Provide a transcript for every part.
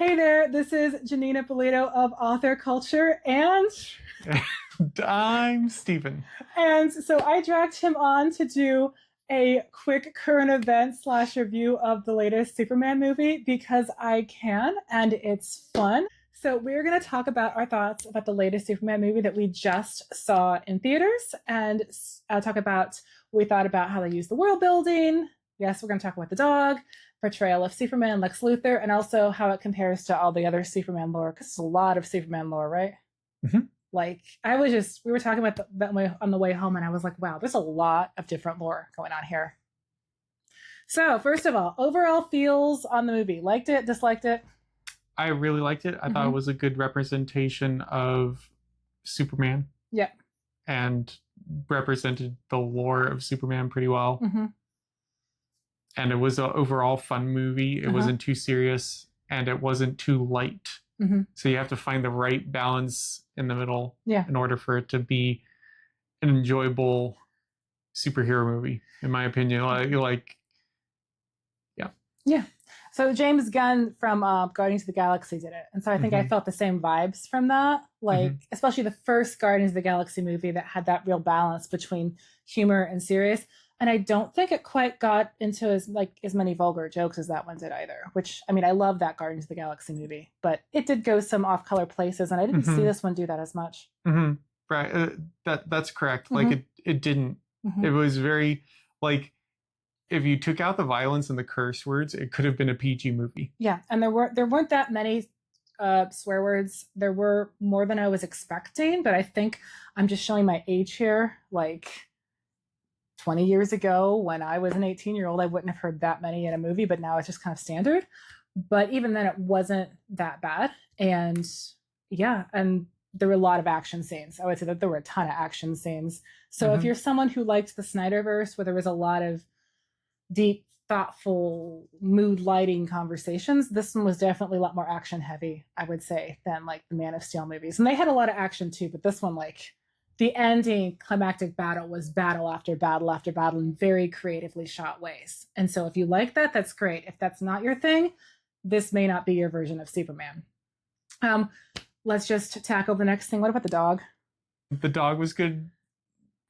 Hey there, this is Janeen Ippolito of Author Culture, and I'm Stephen. and so I dragged him on to do a quick current event / review of the latest Superman movie because I can, and it's fun. So we're going to talk about our thoughts about the latest Superman movie that we just saw in theaters, and talk about what we thought about how they use the world building. Yes, we're going to talk about the dog, portrayal of Superman, Lex Luthor, and also how it compares to all the other Superman lore, because it's a lot of Superman lore, right? Mm-hmm. Like, we were talking about that on the way home, and I was like, wow, there's a lot of different lore going on here. So, first of all, overall feels on the movie. Liked it, disliked it? I really liked it. I thought it was a good representation of Superman. Yeah. And represented the lore of Superman pretty well. Mm-hmm. And it was an overall fun movie. It wasn't too serious, and it wasn't too light. Mm-hmm. So you have to find the right balance in the middle in order for it to be an enjoyable superhero movie, in my opinion. Yeah. So James Gunn from Guardians of the Galaxy did it. And so I think I felt the same vibes from that. Like, especially the first Guardians of the Galaxy movie that had that real balance between humor and serious. And I don't think it quite got into as many vulgar jokes as that one did either. Which, I mean, I love that Guardians of the Galaxy movie, but it did go some off-color places, and I didn't see this one do that as much. Right, that's correct. Like it didn't. It was very like, if you took out the violence and the curse words, it could have been a PG movie. Yeah, and there weren't that many swear words. There were more than I was expecting, but I think I'm just showing my age here. Like, 20 years ago, when I was an 18-year-old, I wouldn't have heard that many in a movie, but now it's just kind of standard. But even then, it wasn't that bad. And yeah, and there were a lot of action scenes. I would say that there were a ton of action scenes. So if you're someone who liked the Snyderverse, where there was a lot of deep, thoughtful, mood lighting conversations, this one was definitely a lot more action heavy, I would say, than like the Man of Steel movies. And they had a lot of action too, but this one, like, the ending climactic battle was battle after battle after battle in very creatively shot ways. And so if you like that, that's great. If that's not your thing, this may not be your version of Superman. Let's just tackle the next thing. What about the dog? The dog was good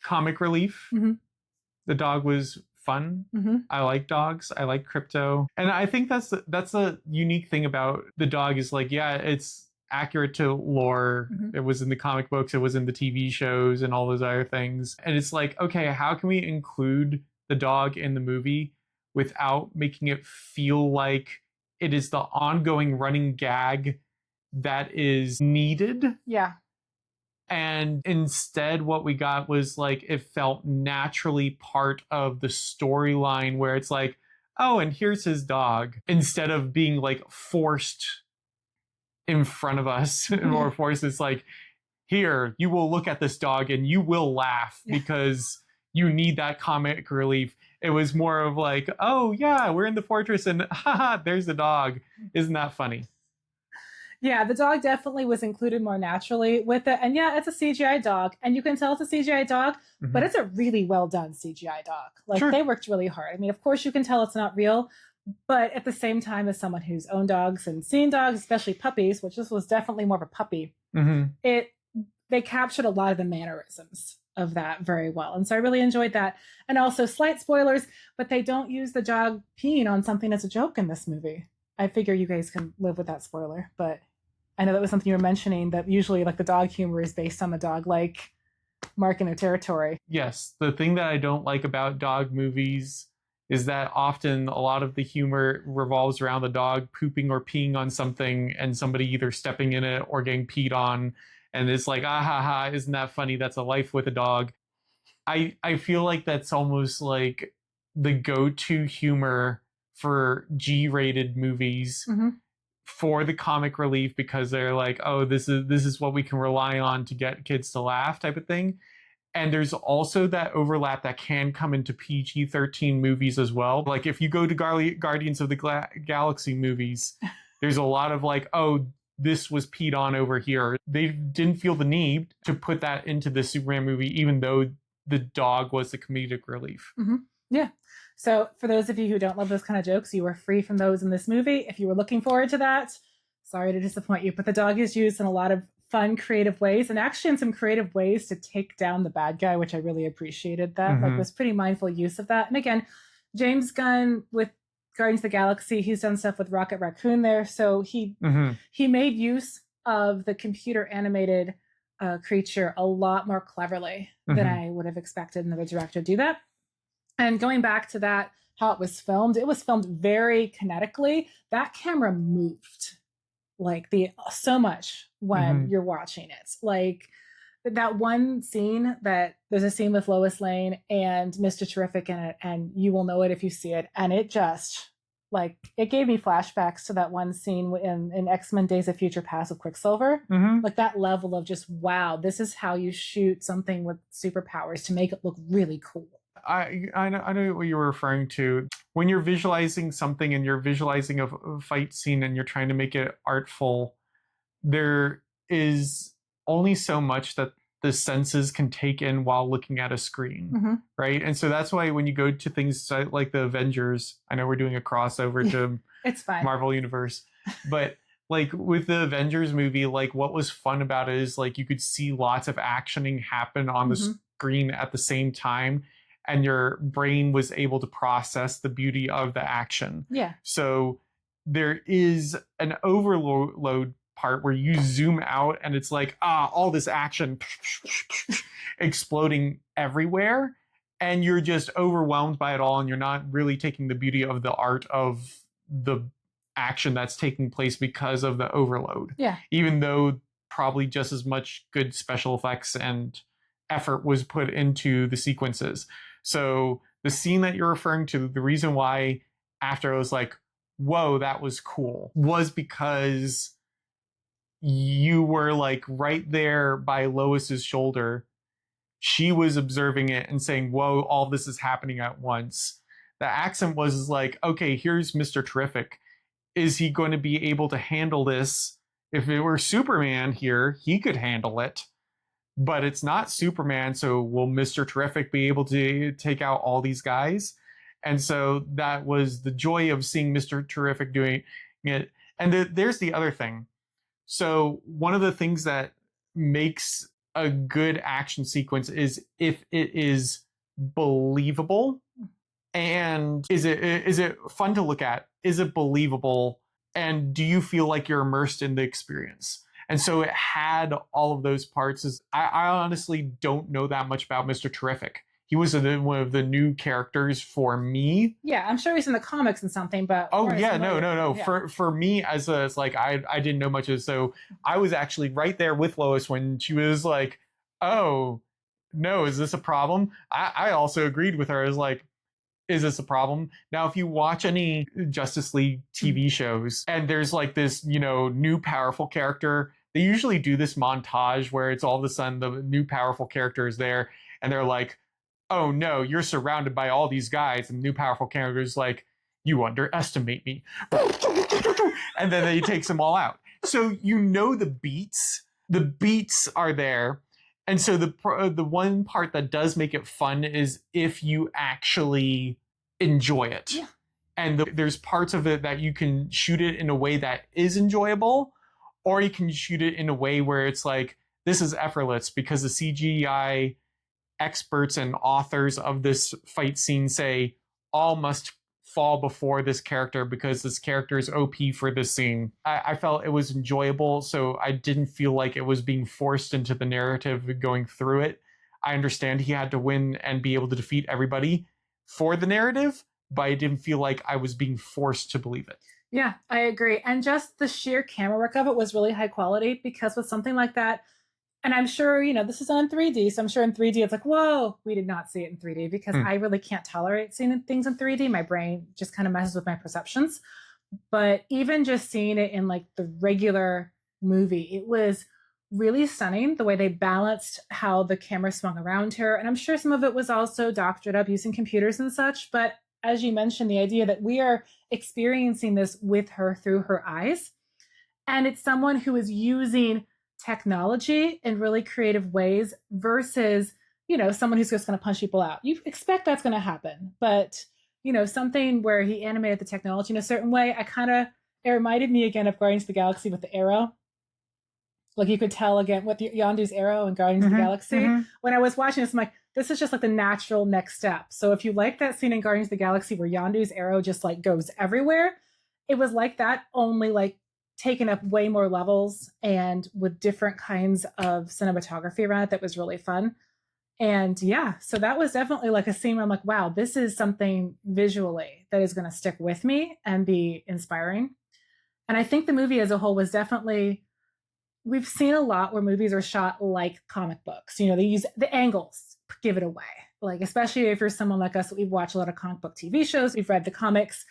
comic relief. The dog was fun. I like dogs. I like Crypto. And I think that's a unique thing about the dog is, like, yeah, it's accurate to lore. It was in the comic books, it was in the TV shows and all those other things. And it's like, okay, how can we include the dog in the movie without making it feel like it is the ongoing running gag that is needed? Yeah. And instead what we got was, like, it felt naturally part of the storyline, where it's like, oh, and here's his dog, instead of being like forced in front of us or forced. It's like, here, you will look at this dog and you will laugh because you need that comic relief. It was more of like, oh yeah, we're in the fortress and haha, there's the dog. Isn't that funny? Yeah, the dog definitely was included more naturally with it. And yeah, it's a CGI dog, and you can tell it's a CGI dog, but it's a really well done CGI dog. Like, they worked really hard. I mean, of course you can tell it's not real, but at the same time, as someone who's owned dogs and seen dogs, especially puppies, which this was definitely more of a puppy, they captured a lot of the mannerisms of that very well. And so I really enjoyed that. And also, slight spoilers, but they don't use the dog peeing on something as a joke in this movie. I figure you guys can live with that spoiler, but I know that was something you were mentioning, that usually, like, the dog humor is based on the dog, like, marking their territory. Yes, the thing that I don't like about dog movies is that often a lot of the humor revolves around the dog pooping or peeing on something and somebody either stepping in it or getting peed on. And it's like, ah ha ha, isn't that funny? That's a life with a dog. I feel like that's almost like the go-to humor for G-rated movies for the comic relief, because they're like, oh, this is what we can rely on to get kids to laugh, type of thing. And there's also that overlap that can come into PG-13 movies as well. Like, if you go to Guardians of the Galaxy movies, there's a lot of like, oh, this was peed on over here. They didn't feel the need to put that into the Superman movie, even though the dog was the comedic relief. Yeah. So for those of you who don't love those kind of jokes, you are free from those in this movie. If you were looking forward to that, sorry to disappoint you, but the dog is used in a lot of fun, creative ways, and actually in some creative ways to take down the bad guy, which I really appreciated that. Like, was pretty mindful use of that. And again, James Gunn with Guardians of the Galaxy, he's done stuff with Rocket Raccoon there. So he made use of the computer animated creature a lot more cleverly than I would have expected another director to do that. And going back to that, how it was filmed very kinetically. That camera moved like so much when you're watching it. Like that one scene that there's a scene with Lois Lane and Mr. Terrific in it, and you will know it if you see it. And it just like, it gave me flashbacks to that one scene in X-Men Days of Future Past with Quicksilver. Like that level of just, wow, this is how you shoot something with superpowers to make it look really cool. I know what you were referring to. When you're visualizing something and you're visualizing a fight scene and you're trying to make it artful, there is only so much that the senses can take in while looking at a screen, right? And so that's why when you go to things like the Avengers, I know we're doing a crossover to it's fine. Marvel Universe, but like with the Avengers movie, like what was fun about it is like you could see lots of actioning happen on the screen at the same time, and your brain was able to process the beauty of the action. Yeah. So there is an overload part where you zoom out and it's like, all this action exploding everywhere, and you're just overwhelmed by it all, and you're not really taking the beauty of the art of the action that's taking place because of the overload. Yeah. Even though probably just as much good special effects and effort was put into the sequences. So the scene that you're referring to, the reason why after I was like, whoa, that was cool, was because you were like right there by Lois's shoulder. She was observing it and saying, whoa, all this is happening at once. The accent was like, okay, here's Mr. Terrific. Is he going to be able to handle this? If it were Superman here, he could handle it. But it's not Superman, so will Mr. Terrific be able to take out all these guys? And so that was the joy of seeing Mr. Terrific doing it. And there's the other thing. So one of the things that makes a good action sequence is if it is believable, and is it fun to look at? Is it believable? And do you feel like you're immersed in the experience? And so it had all of those parts. I honestly don't know that much about Mr. Terrific. He was one of the new characters for me. Yeah, I'm sure he's in the comics and something, but no. Yeah. For me, as like I didn't know much of it, so I was actually right there with Lois when she was like, "Oh, no, is this a problem?" I also agreed with her. I was like, is this a problem? Now, if you watch any Justice League TV shows and there's like this, new powerful character, they usually do this montage where it's all of a sudden the new powerful character is there and they're like, oh no, you're surrounded by all these guys. And the new powerful character is like, you underestimate me. And then he takes them all out. So the beats are there. And so the one part that does make it fun is if you actually enjoy it. Yeah. And there's parts of it that you can shoot it in a way that is enjoyable, or you can shoot it in a way where it's like, this is effortless because the CGI experts and authors of this fight scene say all must fall before this character because this character is OP for this scene. I felt it was enjoyable, so I didn't feel like it was being forced into the narrative going through it. I understand he had to win and be able to defeat everybody for the narrative, but I didn't feel like I was being forced to believe it. Yeah, I agree. And just the sheer camera work of it was really high quality, because with something like that, and I'm sure, this is on 3D, so I'm sure in 3D it's like, whoa, we did not see it in 3D, because I really can't tolerate seeing things in 3D. My brain just kind of messes with my perceptions. But even just seeing it in like the regular movie, it was really stunning the way they balanced how the camera swung around her. And I'm sure some of it was also doctored up using computers and such. But as you mentioned, the idea that we are experiencing this with her through her eyes, and it's someone who is using technology in really creative ways versus, someone who's just going to punch people out. You expect that's going to happen, but, something where he animated the technology in a certain way, I kind of It reminded me again of Guardians of the Galaxy with the arrow. Like you could tell again with Yondu's arrow and Guardians of the Galaxy. When I was watching this, I'm like, this is just like the natural next step. So if you like that scene in Guardians of the Galaxy where Yondu's arrow just like goes everywhere, it was like that, only like taken up way more levels and with different kinds of cinematography around it that was really fun. And yeah, so that was definitely like a scene where I'm like, wow, this is something visually that is going to stick with me and be inspiring. And I think the movie as a whole was definitely, we've seen a lot where movies are shot like comic books. You know, they use the angles, give it away. Like, especially if you're someone like us, we've watched a lot of comic book TV shows, we've read the comics,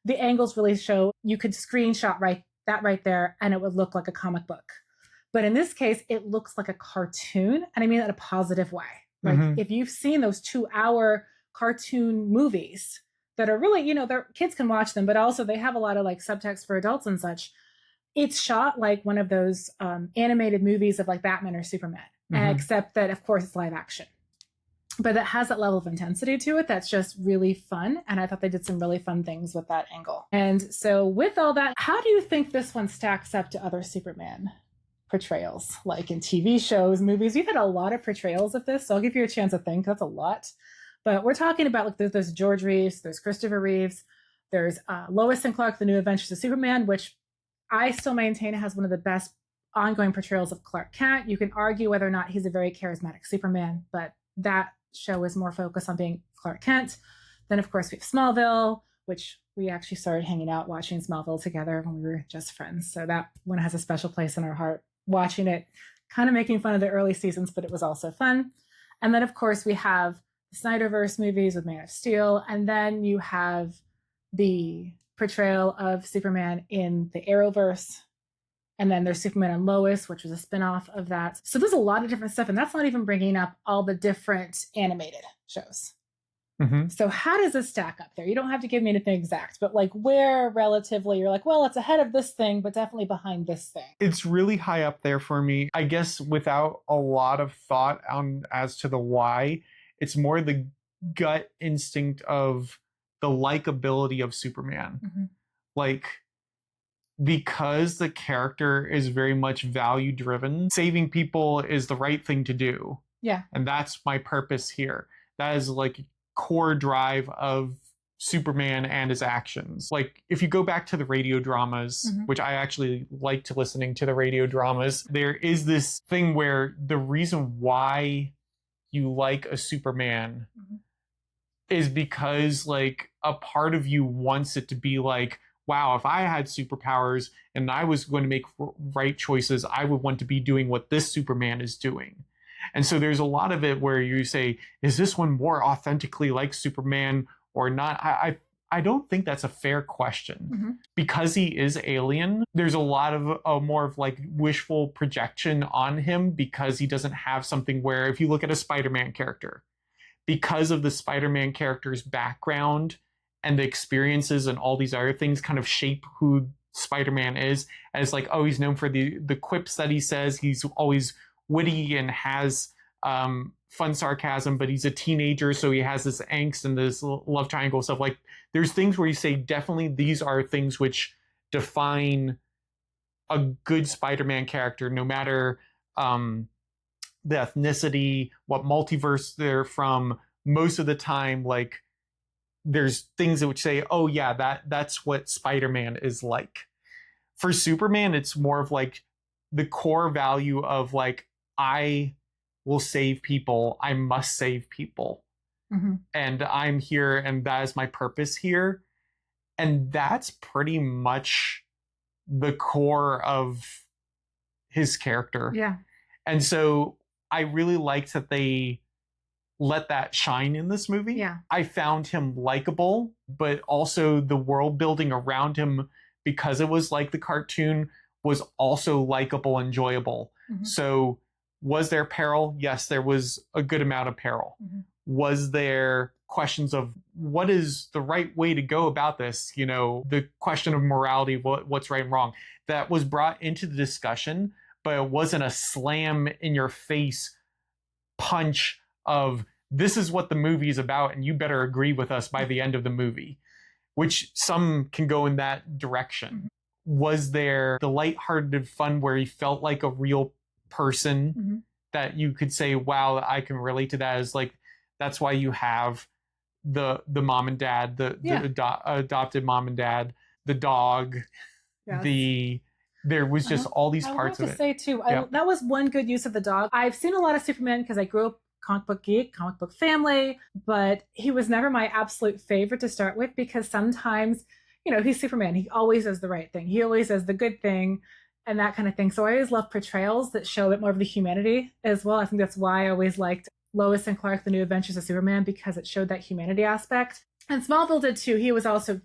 the angles really show, you could screenshot right there and it would look like a comic book. But in this case, it looks like a cartoon. And I mean that in a positive way. Like if you've seen those 2-hour cartoon movies that are really, you know, kids can watch them, but also they have a lot of like subtext for adults and such. It's shot like one of those animated movies of like Batman or Superman, except that of course it's live action. But it has that level of intensity to it that's just really fun. And I thought they did some really fun things with that angle. And so with all that, how do you think this one stacks up to other Superman portrayals, like in TV shows, movies? We've had a lot of portrayals of this, so I'll give you a chance to think. That's a lot. But we're talking about like there's George Reeves, there's Christopher Reeves, there's Lois and Clark, The New Adventures of Superman, which I still maintain has one of the best ongoing portrayals of Clark Kent. You can argue whether or not he's a very charismatic Superman, but that show is more focused on being Clark Kent. Then, of course, we have Smallville, which we actually started hanging out watching Smallville together when we were just friends. So that one has a special place in our heart. Watching it, kind of making fun of the early seasons, but it was also fun. And then, of course, we have the Snyderverse movies with Man of Steel. And then you have the portrayal of Superman in the Arrowverse. And then there's Superman and Lois, which was a spinoff of that. So there's a lot of different stuff. And that's not even bringing up all the different animated shows. So how does this stack up there? You don't have to give me anything exact, but like where relatively you're like, well, it's ahead of this thing, but definitely behind this thing. It's really high up there for me. I guess without a lot of thought as to the why, it's more the gut instinct of the likability of Superman. Like, because the character is very much value driven, saving people is the right thing to do. Yeah. And that's my purpose here. That is like core drive of Superman and his actions. Like if you go back to the radio dramas, which I actually liked listening to the radio dramas, there is this thing where the reason why you like a Superman is because like a part of you wants it to be like, wow, if I had superpowers and I was going to make right choices, I would want to be doing what this Superman is doing. And so there's a lot of it where you say, is this one more authentically like Superman or not? I don't think that's a fair question. Because he is alien, there's a lot of more of like wishful projection on him because he doesn't have something where, if you look at a Spider-Man character, because of the Spider-Man character's background and the experiences and all these other things kind of shape who Spider-Man is. As like, oh, he's known for the quips that he says. He's always witty and has fun sarcasm, but he's a teenager, so he has this angst and this love triangle stuff. Like, there's things where you say, definitely these are things which define a good Spider-Man character, no matter the ethnicity, what multiverse they're from. Most of the time, like, there's things that would say, oh yeah, that's what Spider-Man is like. For Superman, it's more of like the core value of like, I will save people. I must save people. And I'm here and that is my purpose here. And that's pretty much the core of his character. Yeah. And so I really liked that they let that shine in this movie. Yeah. I found him likable, but also the world building around him, because it was like the cartoon, was also likable and enjoyable. So was there peril? Yes, there was a good amount of peril. Was there questions of what is the right way to go about this? You know, the question of morality, what's right and wrong, that was brought into the discussion, but it wasn't a slam in your face punch of this is what the movie is about and you better agree with us by the end of the movie, which some can go in that direction. was there the lighthearted fun where he felt like a real person that you could say, wow, I can relate to that, as like, that's why you have the mom and dad, the adopted mom and dad, the dog, there was just all these parts of it. I want to say too, that was one good use of the dog. I've seen a lot of Superman because I grew up comic book geek, comic book family, but he was never my absolute favorite to start with, because sometimes, you know, he's Superman. He always does the right thing. He always does the good thing and that kind of thing. So I always love portrayals that show a bit more of the humanity as well. I think that's why I always liked Lois and Clark, The New Adventures of Superman, because it showed that humanity aspect. And Smallville did too. He was also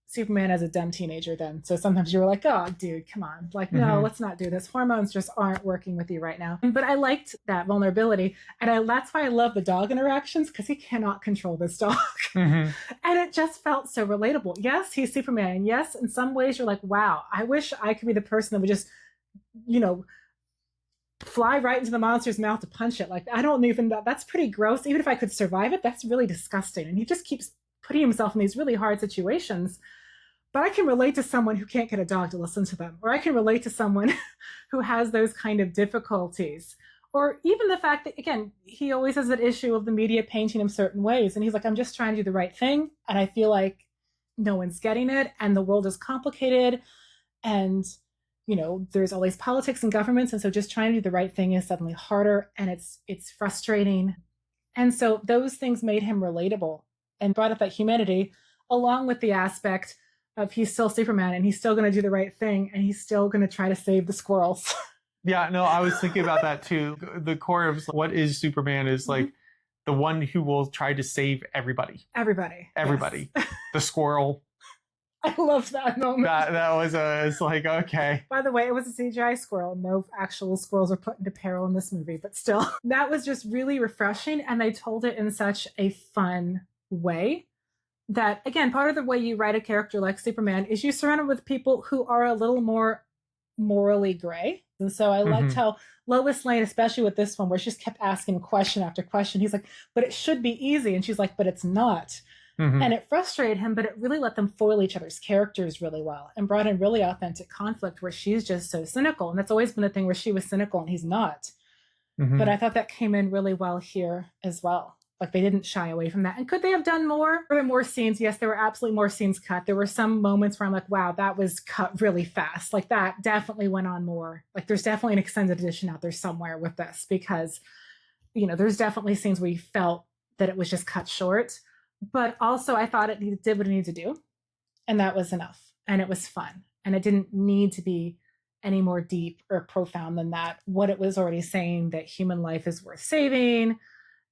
Superman as a dumb teenager then. So sometimes you were like, oh, dude, come on. Like, no, let's not do this. Hormones just aren't working with you right now. But I liked that vulnerability. And that's why I love the dog interactions, because he cannot control this dog. And it just felt so relatable. Yes, he's Superman. And yes, in some ways you're like, wow, I wish I could be the person that would just, you know, fly right into the monster's mouth to punch it. Like, I don't even, that's pretty gross. Even if I could survive it, that's really disgusting. And he just keeps putting himself in these really hard situations. But I can relate to someone who can't get a dog to listen to them, or I can relate to someone who has those kind of difficulties, or even the fact that, again, he always has that issue of the media painting him certain ways. And he's like, I'm just trying to do the right thing. And I feel like no one's getting it. And the world is complicated. And, you know, there's all these politics and governments. And so just trying to do the right thing is suddenly harder. And it's frustrating. And so those things made him relatable and brought up that humanity, along with the aspect of he's still Superman and he's still going to do the right thing and he's still going to try to save the squirrels. Yeah, no, I was thinking about that too. The core of what is Superman is like the one who will try to save everybody. Everybody. Yes. The squirrel. I loved that moment. That was it's like, okay. By the way, it was a CGI squirrel. No actual squirrels were put into peril in this movie, but still. That was just really refreshing, and they told it in such a fun way. That, again, part of the way you write a character like Superman is you surround him with people who are a little more morally gray. And so I liked how Lois Lane, especially with this one, where she just kept asking question after question. He's like, but it should be easy. And she's like, but it's not. And it frustrated him, but it really let them foil each other's characters really well and brought in really authentic conflict where she's just so cynical. And that's always been a thing where she was cynical and he's not. But I thought that came in really well here as well. Like, they didn't shy away from that. And could they have done more? Were there more scenes? Yes, there were absolutely more scenes cut. There were some moments where I'm like, wow, that was cut really fast. Like, that definitely went on more. Like, there's definitely an extended edition out there somewhere with this, because, you know, there's definitely scenes where you felt that it was just cut short. But also, I thought it did what it needed to do. And that was enough. And it was fun. And it didn't need to be any more deep or profound than that. What it was already saying, that human life is worth saving,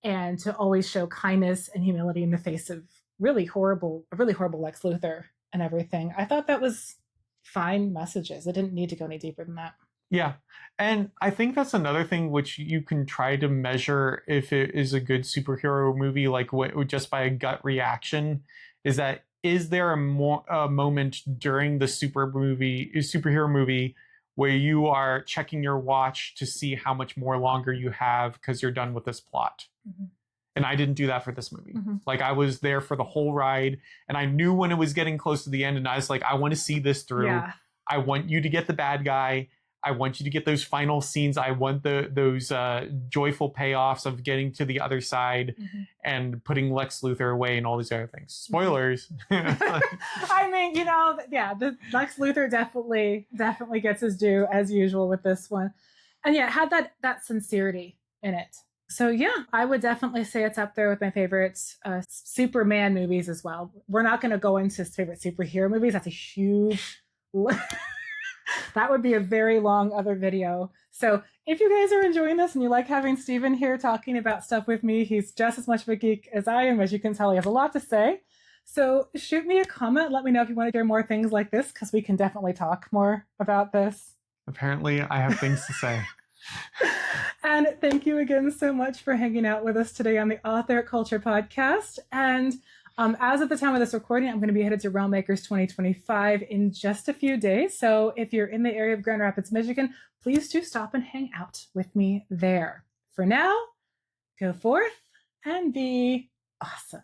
and to always show kindness and humility in the face of really horrible Lex Luthor and everything. I thought that was fine messages. It didn't need to go any deeper than that. Yeah. And I think that's another thing which you can try to measure if it is a good superhero movie, like just by a gut reaction, is that, is there a moment during the superhero movie where you are checking your watch to see how much more longer you have because you're done with this plot? And I didn't do that for this movie. Like, I was there for the whole ride, and I knew when it was getting close to the end, and I was like, I want to see this through. Yeah. I want you to get the bad guy. I want you to get those final scenes. I want those joyful payoffs of getting to the other side and putting Lex Luthor away and all these other things. Spoilers. I mean, you know, yeah, the Lex Luthor definitely gets his due as usual with this one. And yeah, it had that sincerity in it. So yeah, I would definitely say it's up there with my favorite Superman movies as well. We're not going to go into favorite superhero movies. That's a huge that would be a very long other video. So if you guys are enjoying this and you like having Steven here talking about stuff with me, he's just as much of a geek as I am. As you can tell, he has a lot to say. So shoot me a comment. Let me know if you want to hear more things like this, because we can definitely talk more about this. Apparently, I have things to say. And thank you again so much for hanging out with us today on the Author Culture Podcast. And as of the time of this recording, I'm going to be headed to Realm Makers 2025 in just a few days. So if you're in the area of Grand Rapids, Michigan, please do stop and hang out with me there. For now, go forth and be awesome.